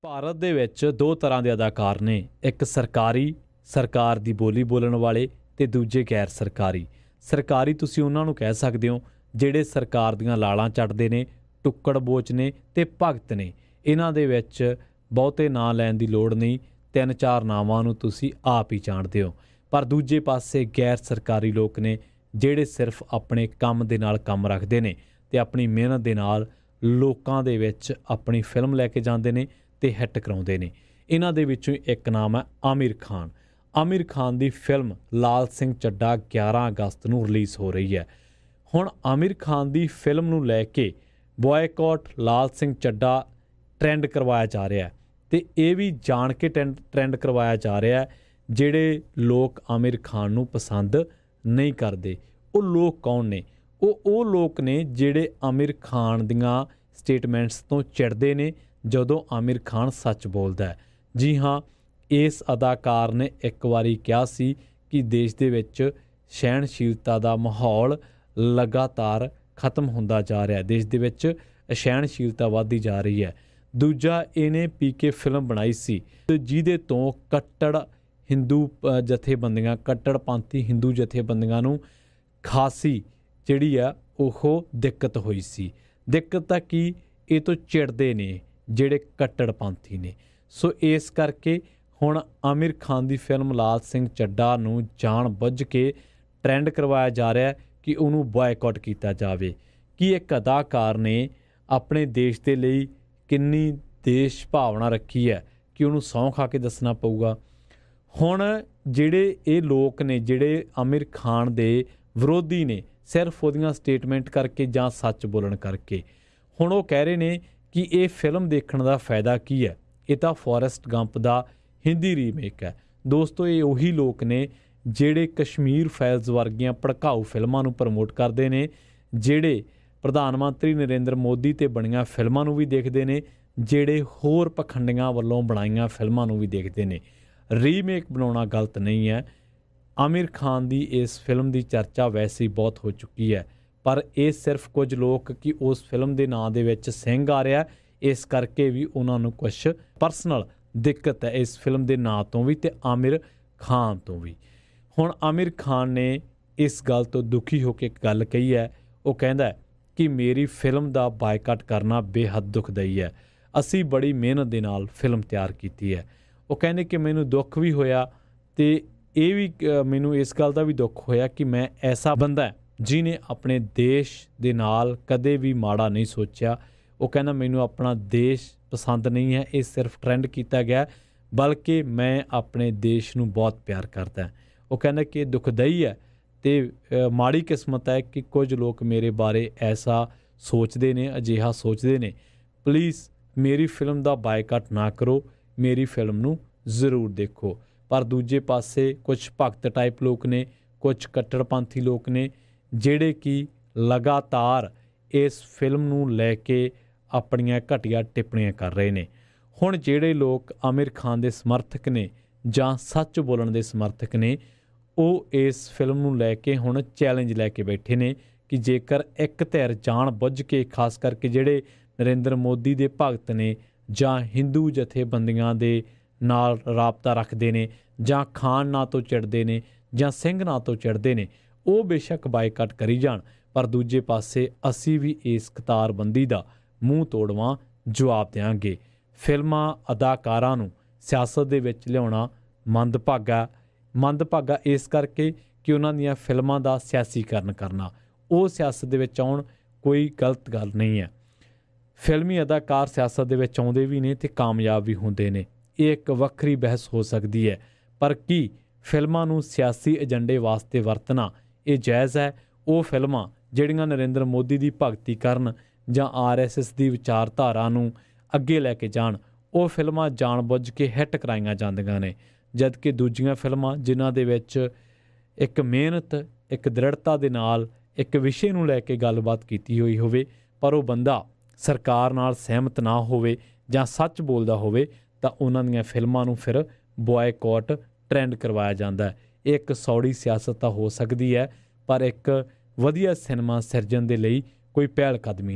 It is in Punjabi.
ਭਾਰਤ ਦੇ ਵਿੱਚ ਦੋ ਤਰ੍ਹਾਂ ਦੇ ਅਦਾਕਾਰ ਨੇ। ਇੱਕ ਸਰਕਾਰ ਦੀ ਬੋਲੀ ਬੋਲਣ ਵਾਲੇ ਤੇ ਦੂਜੇ ਗੈਰ ਸਰਕਾਰੀ। ਸਰਕਾਰੀ ਤੁਸੀਂ ਉਹਨਾਂ ਨੂੰ ਕਹਿ ਸਕਦੇ ਹੋ ਜਿਹੜੇ ਸਰਕਾਰ ਦੀਆਂ ਲਾਲਾਂ ਚੱਟਦੇ ਨੇ, ਟੁੱਕੜ ਬੋਚ ਨੇ ਤੇ ਭਗਤ ਨੇ। ਇਹਨਾਂ ਦੇ ਵਿੱਚ ਬਹੁਤੇ ਨਾਂ ਲੈਣ ਦੀ ਲੋੜ ਨਹੀਂ, 3-4 ਨਾਵਾਂ ਨੂੰ ਤੁਸੀਂ ਆਪ ਹੀ ਜਾਣਦੇ ਹੋ। ਪਰ ਦੂਜੇ ਪਾਸੇ ਗੈਰ ਸਰਕਾਰੀ ਲੋਕ ਨੇ ਜਿਹੜੇ ਸਿਰਫ ਆਪਣੇ ਕੰਮ ਦੇ ਨਾਲ ਕੰਮ ਰੱਖਦੇ ਨੇ ਤੇ ਆਪਣੀ ਮਿਹਨਤ ਦੇ ਨਾਲ ਲੋਕਾਂ ਦੇ ਵਿੱਚ ਆਪਣੀ ਫਿਲਮ ਲੈ ਕੇ ਜਾਂਦੇ ਨੇ ਤੇ ਹਿੱਟ ਕਰਾਉਂਦੇ ਨੇ। ਇਹਨਾਂ ਦੇ ਵਿੱਚੋਂ ਇੱਕ ਨਾਮ ਹੈ ਆਮਿਰ ਖਾਨ। ਆਮਿਰ ਖਾਨ ਦੀ ਫਿਲਮ ਲਾਲ ਸਿੰਘ ਚੱਡਾ 11 ਅਗਸਤ ਨੂੰ ਰਿਲੀਜ਼ ਹੋ ਰਹੀ ਹੈ। ਹੁਣ ਆਮਿਰ ਖਾਨ ਦੀ ਫਿਲਮ ਨੂੰ ਲੈ ਕੇ ਬॉयਕਾਟ ਲਾਲ ਸਿੰਘ ਚੱਡਾ ਟ੍ਰੈਂਡ ਕਰਵਾਇਆ ਜਾ ਰਿਹਾ ਹੈ ਤੇ ਇਹ ਵੀ ਜਾਣ ਕੇ ਟ੍ਰੈਂਡ ਕਰਵਾਇਆ ਜਾ ਰਿਹਾ ਹੈ। ਜਿਹੜੇ ਲੋਕ ਆਮਿਰ ਖਾਨ ਨੂੰ ਪਸੰਦ ਨਹੀਂ ਕਰਦੇ ਉਹ ਲੋਕ ਕੌਣ ਨੇ? ਉਹ ਲੋਕ ਨੇ ਜਿਹੜੇ ਆਮਿਰ ਖਾਨ ਦੀਆਂ ਸਟੇਟਮੈਂਟਸ ਤੋਂ ਚਿੜਦੇ ਨੇ ਜਦੋਂ ਆਮਿਰ ਖਾਨ ਸੱਚ ਬੋਲਦਾ ਹੈ। ਜੀ ਹਾਂ, ਇਸ ਅਦਾਕਾਰ ਨੇ ਇੱਕ ਵਾਰੀ ਕਿਹਾ ਸੀ ਕਿ ਦੇਸ਼ ਦੇ ਵਿੱਚ ਸਹਿਣਸ਼ੀਲਤਾ ਦਾ ਮਾਹੌਲ ਲਗਾਤਾਰ ਖਤਮ ਹੁੰਦਾ ਜਾ ਰਿਹਾ ਹੈ, ਦੇਸ਼ ਦੇ ਵਿੱਚ ਅਸਹਿਣਸ਼ੀਲਤਾ ਵੱਧਦੀ ਜਾ ਰਹੀ ਹੈ। ਦੂਜਾ, ਇਹਨੇ PK ਫਿਲਮ ਬਣਾਈ ਸੀ ਜਿਹਦੇ ਤੋਂ ਕੱਟੜ ਹਿੰਦੂ ਜਥੇਬੰਦੀਆਂ, ਕੱਟੜਪੰਥੀ ਹਿੰਦੂ ਜਥੇਬੰਦੀਆਂ ਨੂੰ ਖਾਸੀ ਜਿਹੜੀ ਆ ਉਹ ਦਿੱਕਤ ਹੋਈ ਸੀ। ਦਿੱਕਤ ਤਾਂ ਕੀ, ਇਹ ਤੋਂ ਚਿੜਦੇ ਨੇ ਜਿਹੜੇ ਕੱਟੜਪੰਥੀ ਨੇ। ਸੋ ਇਸ ਕਰਕੇ ਹੁਣ ਆਮਿਰ ਖਾਨ ਦੀ ਫਿਲਮ ਲਾਲ ਸਿੰਘ ਚੱਡਾ ਨੂੰ ਜਾਣ ਬੁੱਝ ਕੇ ਟ੍ਰੈਂਡ ਕਰਵਾਇਆ ਜਾ ਰਿਹਾ ਕਿ ਉਹਨੂੰ ਬॉयਕਾਟ ਕੀਤਾ ਜਾਵੇ। ਕਿ ਇੱਕ ਅਦਾਕਾਰ ਨੇ ਆਪਣੇ ਦੇਸ਼ ਦੇ ਲਈ ਕਿੰਨੀ ਦੇਸ਼ ਭਾਵਨਾ ਰੱਖੀ ਹੈ ਕਿ ਉਹਨੂੰ ਸਹੁੰ ਖਾ ਕੇ ਦੱਸਣਾ ਪਊਗਾ। ਹੁਣ ਜਿਹੜੇ ਇਹ ਲੋਕ ਨੇ ਜਿਹੜੇ ਆਮਿਰ ਖਾਨ ਦੇ ਵਿਰੋਧੀ ਨੇ ਸਿਰਫ ਉਹਦੀਆਂ ਸਟੇਟਮੈਂਟ ਕਰਕੇ ਜਾਂ ਸੱਚ ਬੋਲਣ ਕਰਕੇ, ਹੁਣ ਉਹ ਕਹਿ ਰਹੇ ਨੇ ਕਿ ਇਹ ਫਿਲਮ ਦੇਖਣ ਦਾ ਫਾਇਦਾ ਕੀ ਹੈ, ਇਹ ਤਾਂ ਫੋਰੈਸਟ ਗੰਪ ਦਾ ਹਿੰਦੀ ਰੀਮੇਕ ਹੈ। ਦੋਸਤੋ, ਇਹ ਉਹੀ ਲੋਕ ਨੇ ਜਿਹੜੇ ਕਸ਼ਮੀਰ ਫਾਈਲਸ ਵਰਗੀਆਂ ਭੜਕਾਊ ਫਿਲਮਾਂ ਨੂੰ ਪ੍ਰਮੋਟ ਕਰਦੇ ਨੇ, ਜਿਹੜੇ ਪ੍ਰਧਾਨ ਮੰਤਰੀ ਨਰਿੰਦਰ ਮੋਦੀ 'ਤੇ ਬਣੀਆਂ ਫਿਲਮਾਂ ਨੂੰ ਵੀ ਦੇਖਦੇ ਨੇ, ਜਿਹੜੇ ਹੋਰ ਪਖੰਡੀਆਂ ਵੱਲੋਂ ਬਣਾਈਆਂ ਫਿਲਮਾਂ ਨੂੰ ਵੀ ਦੇਖਦੇ ਨੇ। ਰੀਮੇਕ ਬਣਾਉਣਾ ਗਲਤ ਨਹੀਂ ਹੈ। ਆਮਿਰ ਖਾਨ ਦੀ ਇਸ ਫਿਲਮ ਦੀ ਚਰਚਾ ਵੈਸੇ ਹੀ ਬਹੁਤ ਹੋ ਚੁੱਕੀ ਹੈ, ਪਰ ਇਹ ਸਿਰਫ ਕੁਝ ਲੋਕ ਕਿ ਉਸ ਫਿਲਮ ਦੇ ਨਾਂ ਦੇ ਵਿੱਚ ਸਿੰਘ ਆ ਰਿਹਾ, ਇਸ ਕਰਕੇ ਵੀ ਉਹਨਾਂ ਨੂੰ ਕੁਛ ਪਰਸਨਲ ਦਿੱਕਤ ਹੈ ਇਸ ਫਿਲਮ ਦੇ ਨਾਂ ਤੋਂ ਵੀ ਤੇ ਆਮਿਰ ਖਾਨ ਤੋਂ ਵੀ। ਹੁਣ ਆਮਿਰ ਖਾਨ ਨੇ ਇਸ ਗੱਲ ਤੋਂ ਦੁਖੀ ਹੋ ਕੇ ਇੱਕ ਗੱਲ ਕਹੀ ਹੈ। ਉਹ ਕਹਿੰਦਾ ਕਿ ਮੇਰੀ ਫਿਲਮ ਦਾ ਬਾਈਕਾਟ ਕਰਨਾ ਬੇਹੱਦ ਦੁਖਦਾਈ ਹੈ। ਅਸੀਂ ਬੜੀ ਮਿਹਨਤ ਦੇ ਨਾਲ ਫਿਲਮ ਤਿਆਰ ਕੀਤੀ ਹੈ। ਉਹ ਕਹਿੰਦੇ ਕਿ ਮੈਨੂੰ ਦੁੱਖ ਵੀ ਹੋਇਆ ਤੇ ਇਹ ਵੀ ਮੈਨੂੰ ਇਸ ਗੱਲ ਦਾ ਵੀ ਦੁੱਖ ਹੋਇਆ ਕਿ ਮੈਂ ਐਸਾ ਬੰਦਾ ਜਿਹਨੇ ਆਪਣੇ ਦੇਸ਼ ਦੇ ਨਾਲ ਕਦੇ ਵੀ ਮਾੜਾ ਨਹੀਂ ਸੋਚਿਆ। ਉਹ ਕਹਿੰਦਾ ਮੈਨੂੰ ਆਪਣਾ ਦੇਸ਼ ਪਸੰਦ ਨਹੀਂ ਹੈ, ਇਹ ਸਿਰਫ ਟ੍ਰੈਂਡ ਕੀਤਾ ਗਿਆ, ਬਲਕਿ ਮੈਂ ਆਪਣੇ ਦੇਸ਼ ਨੂੰ ਬਹੁਤ ਪਿਆਰ ਕਰਦਾ। ਉਹ ਕਹਿੰਦਾ ਕਿ ਇਹ ਦੁਖਦਾਈ ਹੈ ਤੇ ਮਾੜੀ ਕਿਸਮਤ ਹੈ ਕਿ ਕੁਝ ਲੋਕ ਮੇਰੇ ਬਾਰੇ ਐਸਾ ਸੋਚਦੇ ਨੇ, ਅਜਿਹਾ ਸੋਚਦੇ ਨੇ। ਪਲੀਜ਼ ਮੇਰੀ ਫਿਲਮ ਦਾ ਬਾਈਕਾਟ ਨਾ ਕਰੋ, ਮੇਰੀ ਫਿਲਮ ਨੂੰ ਜ਼ਰੂਰ ਦੇਖੋ। ਪਰ ਦੂਜੇ ਪਾਸੇ ਕੁਝ ਭਗਤ ਟਾਈਪ ਲੋਕ ਨੇ, ਕੁਝ ਕੱਟੜਪੰਥੀ ਲੋਕ ਨੇ ਜਿਹੜੇ ਕਿ ਲਗਾਤਾਰ ਇਸ ਫਿਲਮ ਨੂੰ ਲੈ ਕੇ ਆਪਣੀਆਂ ਘਟੀਆ ਟਿੱਪਣੀਆਂ ਕਰ ਰਹੇ ਨੇ। ਹੁਣ ਜਿਹੜੇ ਲੋਕ ਆਮਿਰ ਖਾਨ ਦੇ ਸਮਰਥਕ ਨੇ ਜਾਂ ਸੱਚ ਬੋਲਣ ਦੇ ਸਮਰਥਕ ਨੇ, ਉਹ ਇਸ ਫਿਲਮ ਨੂੰ ਲੈ ਕੇ ਹੁਣ ਚੈਲੰਜ ਲੈ ਕੇ ਬੈਠੇ ਨੇ ਕਿ ਜੇਕਰ ਇੱਕ ਧਿਰ ਜਾਣ ਬੁੱਝ ਕੇ, ਖਾਸ ਕਰਕੇ ਜਿਹੜੇ ਨਰਿੰਦਰ ਮੋਦੀ ਦੇ ਭਗਤ ਨੇ ਜਾਂ ਹਿੰਦੂ ਜਥੇਬੰਦੀਆਂ ਦੇ ਨਾਲ ਰਾਬਤਾ ਰੱਖਦੇ ਨੇ ਜਾਂ ਖਾਨ ਨਾਂ ਤੋਂ ਚਿੜਦੇ ਨੇ ਜਾਂ ਸਿੰਘ ਨਾਂ ਤੋਂ ਚਿੜਦੇ ਨੇ, ਉਹ ਬੇਸ਼ੱਕ ਬਾਈਕਾਟ ਕਰੀ ਜਾਣ, ਪਰ ਦੂਜੇ ਪਾਸੇ ਅਸੀਂ ਵੀ ਇਸ ਕਤਾਰਬੰਦੀ ਦਾ ਮੂੰਹ ਤੋੜਵਾਂ ਜਵਾਬ ਦਿਆਂਗੇ। ਫਿਲਮਾਂ ਅਦਾਕਾਰਾਂ ਨੂੰ ਸਿਆਸਤ ਦੇ ਵਿੱਚ ਲਿਆਉਣਾ ਮੰਦਭਾਗਾ ਇਸ ਕਰਕੇ ਕਿ ਉਹਨਾਂ ਦੀਆਂ ਫਿਲਮਾਂ ਦਾ ਸਿਆਸੀਕਰਨ ਕਰਨਾ। ਉਹ ਸਿਆਸਤ ਦੇ ਵਿੱਚ ਆਉਣ, ਕੋਈ ਗਲਤ ਗੱਲ ਨਹੀਂ ਹੈ। ਫਿਲਮੀ ਅਦਾਕਾਰ ਸਿਆਸਤ ਦੇ ਵਿੱਚ ਆਉਂਦੇ ਵੀ ਨੇ ਤੇ ਕਾਮਯਾਬ ਵੀ ਹੁੰਦੇ ਨੇ, ਇਹ ਇੱਕ ਵੱਖਰੀ ਬਹਿਸ ਹੋ ਸਕਦੀ ਹੈ। ਪਰ ਕੀ ਫਿਲਮਾਂ ਨੂੰ ਸਿਆਸੀ ਏਜੰਡੇ ਵਾਸਤੇ ਵਰਤਣਾ ਇਹ ਜਾਇਜ਼ ਹੈ? ਉਹ ਫਿਲਮਾਂ ਜਿਹੜੀਆਂ ਨਰਿੰਦਰ ਮੋਦੀ ਦੀ ਭਗਤੀ ਕਰਨ ਜਾਂ RSS ਦੀ ਵਿਚਾਰਧਾਰਾ ਨੂੰ ਅੱਗੇ ਲੈ ਕੇ ਜਾਣ, ਉਹ ਫਿਲਮਾਂ ਜਾਣ ਬੁੱਝ ਕੇ ਹਿੱਟ ਕਰਾਈਆਂ ਜਾਂਦੀਆਂ ਨੇ। ਜਦ ਕਿ ਦੂਜੀਆਂ ਫਿਲਮਾਂ ਜਿਨ੍ਹਾਂ ਦੇ ਵਿੱਚ ਇੱਕ ਮਿਹਨਤ, ਇੱਕ ਦ੍ਰਿੜਤਾ ਦੇ ਨਾਲ ਇੱਕ ਵਿਸ਼ੇ ਨੂੰ ਲੈ ਕੇ ਗੱਲਬਾਤ ਕੀਤੀ ਹੋਈ ਹੋਵੇ, ਪਰ ਉਹ ਬੰਦਾ ਸਰਕਾਰ ਨਾਲ ਸਹਿਮਤ ਨਾ ਹੋਵੇ ਜਾਂ ਸੱਚ ਬੋਲਦਾ ਹੋਵੇ, ਤਾਂ ਉਹਨਾਂ ਦੀਆਂ ਫਿਲਮਾਂ ਨੂੰ ਫਿਰ ਬॉयਕਾਟ ਟ੍ਰੈਂਡ ਕਰਵਾਇਆ ਜਾਂਦਾ ਹੈ। ਇਹ ਇੱਕ ਸੌੜੀ ਸਿਆਸਤ ਤਾਂ ਹੋ ਸਕਦੀ ਹੈ, ਪਰ ਇੱਕ ਵਧੀਆ ਸਿਨੇਮਾ ਸਿਰਜਣ ਦੇ ਲਈ ਕੋਈ ਪਹਿਲ ਕਦਮੀ ਨਹੀਂ।